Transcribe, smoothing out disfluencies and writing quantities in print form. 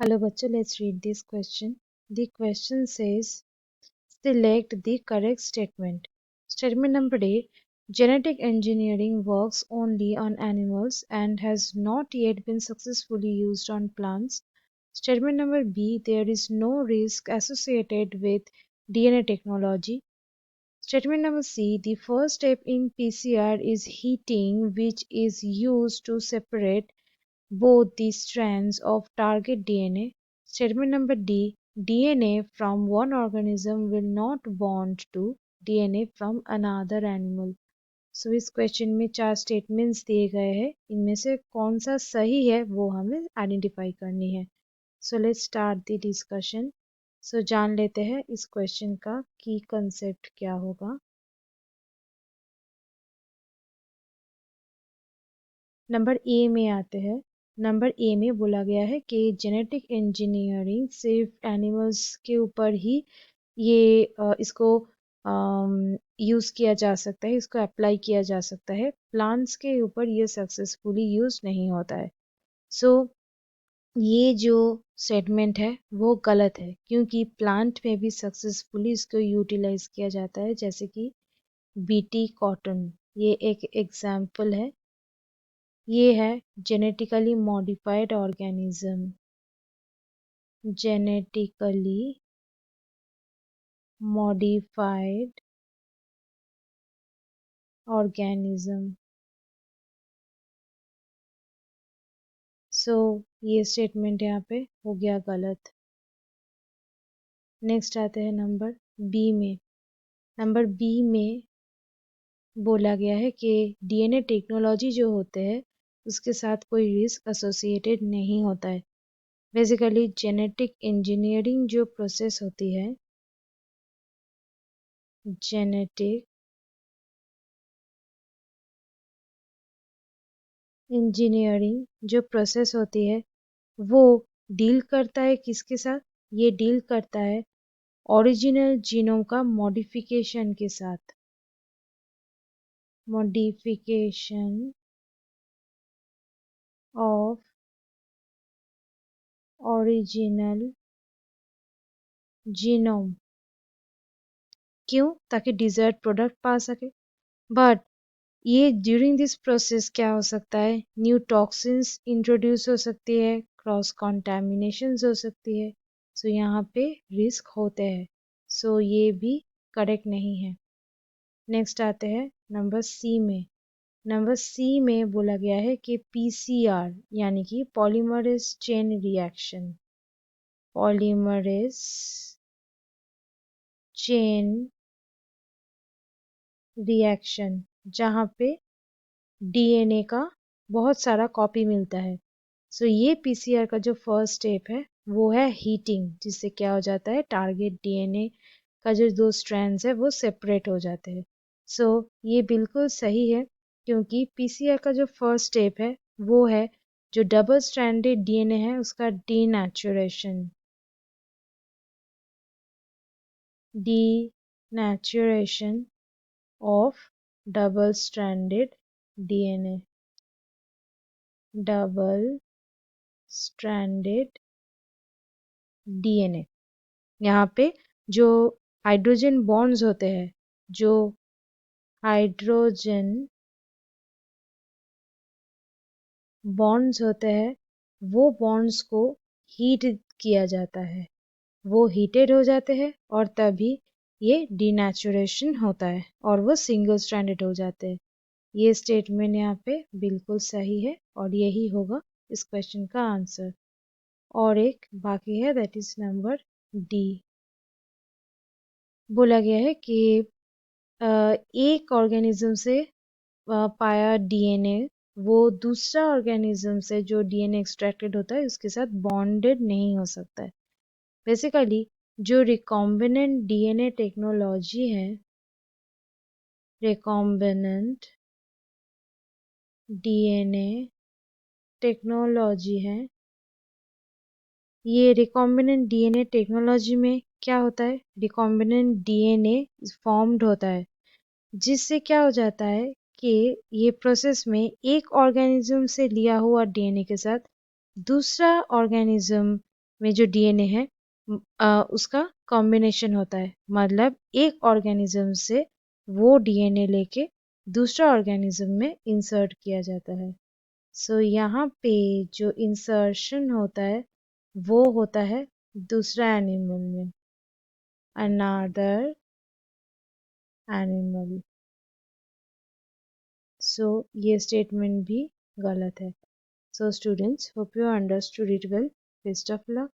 Hello bachcho, let's read this question. The question says, select the correct statement. Statement number A, genetic engineering works only on animals and has not yet been successfully used on plants. Statement number B, there is no risk associated with DNA technology. Statement number C, the first step in PCR is heating, which is used to separate both the strands of target DNA. Statement number D, DNA from one organism will not bond to DNA from another animal. सो इस question में 4 statements दिए गए हैं, इनमें से कौन सा सही है वो हमें आइडेंटिफाई करनी है. So let's start the discussion. So जान लेते हैं इस क्वेश्चन का की कंसेप्ट क्या होगा. नंबर ए में आते हैं. नंबर ए में बोला गया है कि जेनेटिक इंजीनियरिंग सिर्फ एनिमल्स के ऊपर ही इसको यूज़ किया जा सकता है, इसको अप्लाई किया जा सकता है. प्लांट्स के ऊपर ये सक्सेसफुली यूज़ नहीं होता है. सो ये जो स्टेटमेंट है वो गलत है, क्योंकि प्लांट में भी सक्सेसफुली इसको यूटिलाइज किया जाता है, जैसे कि बीटी कॉटन, ये एक एग्जाम्पल है. ये है genetically modified organism. Genetically modified organism. So ये स्टेटमेंट यहाँ पे हो गया गलत. नेक्स्ट आते हैं नंबर बी में. नंबर बी में बोला गया है कि डीएनए टेक्नोलॉजी जो होते हैं उसके साथ कोई रिस्क एसोसिएटेड नहीं होता है. बेसिकली जेनेटिक इंजीनियरिंग जो प्रोसेस होती है, जेनेटिक इंजीनियरिंग जो प्रोसेस होती है वो डील करता है किसके साथ. ये डील करता है ओरिजिनल जीनोम का मॉडिफिकेशन के साथ. Modification of original genome. क्यों? ताकि डिजायर्ड प्रोडक्ट पा सके. बट ये ड्यूरिंग दिस प्रोसेस क्या हो सकता है, न्यू टॉक्सिन्स इंट्रोड्यूस हो सकती है, क्रॉस कॉन्टेमिनेशन हो सकती है. सो यहाँ पे रिस्क होते हैं. सो ये भी करेक्ट नहीं है. नेक्स्ट आते हैं नंबर सी में. नंबर सी में बोला गया है कि पीसीआर यानी कि polymerase chain reaction, polymerase chain reaction, जहाँ पे डीएनए का बहुत सारा कॉपी मिलता है. सो ये पीसीआर का जो फर्स्ट स्टेप है वो है हीटिंग, जिससे क्या हो जाता है, टारगेट डीएनए का जो 2 स्ट्रैंड्स है वो सेपरेट हो जाते हैं. सो ये बिल्कुल सही है, क्योंकि पीसीआर का जो फर्स्ट स्टेप है वो है जो डबल स्ट्रैंडेड डीएनए है उसका denaturation. Denaturation of double stranded DNA. Double stranded DNA. यहाँ पे जो हाइड्रोजन बॉन्ड्स होते हैं, जो हाइड्रोजन बॉन्ड्स होते हैं वो बॉन्ड्स को हीट किया जाता है, वो हीटेड हो जाते हैं और तभी ये डीनेचुरेशन होता है और वो सिंगल स्ट्रैंडेड हो जाते हैं. ये स्टेटमेंट यहाँ पे बिल्कुल सही है और यही होगा इस क्वेश्चन का आंसर. और एक बाकी है, दैट इज नंबर डी. बोला गया है कि एक ऑर्गेनिज्म से पाया डीएनए वो दूसरा ऑर्गेनिज्म से जो डीएनए एक्सट्रैक्टेड होता है उसके साथ बॉन्डेड नहीं हो सकता है. बेसिकली जो रिकॉम्बिनेंट डीएनए टेक्नोलॉजी है, रिकॉम्बिनेंट डीएनए टेक्नोलॉजी है, ये रिकॉम्बिनेंट डीएनए टेक्नोलॉजी में क्या होता है, रिकॉम्बिनेंट डीएनए फॉर्म्ड होता है, जिससे क्या हो जाता है कि ये प्रोसेस में एक ऑर्गेनिज्म से लिया हुआ डीएनए के साथ दूसरा ऑर्गेनिज्म में जो डीएनए है उसका कॉम्बिनेशन होता है, मतलब एक ऑर्गेनिज्म से वो डीएनए लेके दूसरा ऑर्गेनिज्म में इंसर्ट किया जाता है। सो यहाँ पे जो इंसर्शन होता है वो होता है दूसरा एनिमल में, अनदर एनिमल। सो ये स्टेटमेंट भी गलत है। So students, hope you understood it well. Best of luck.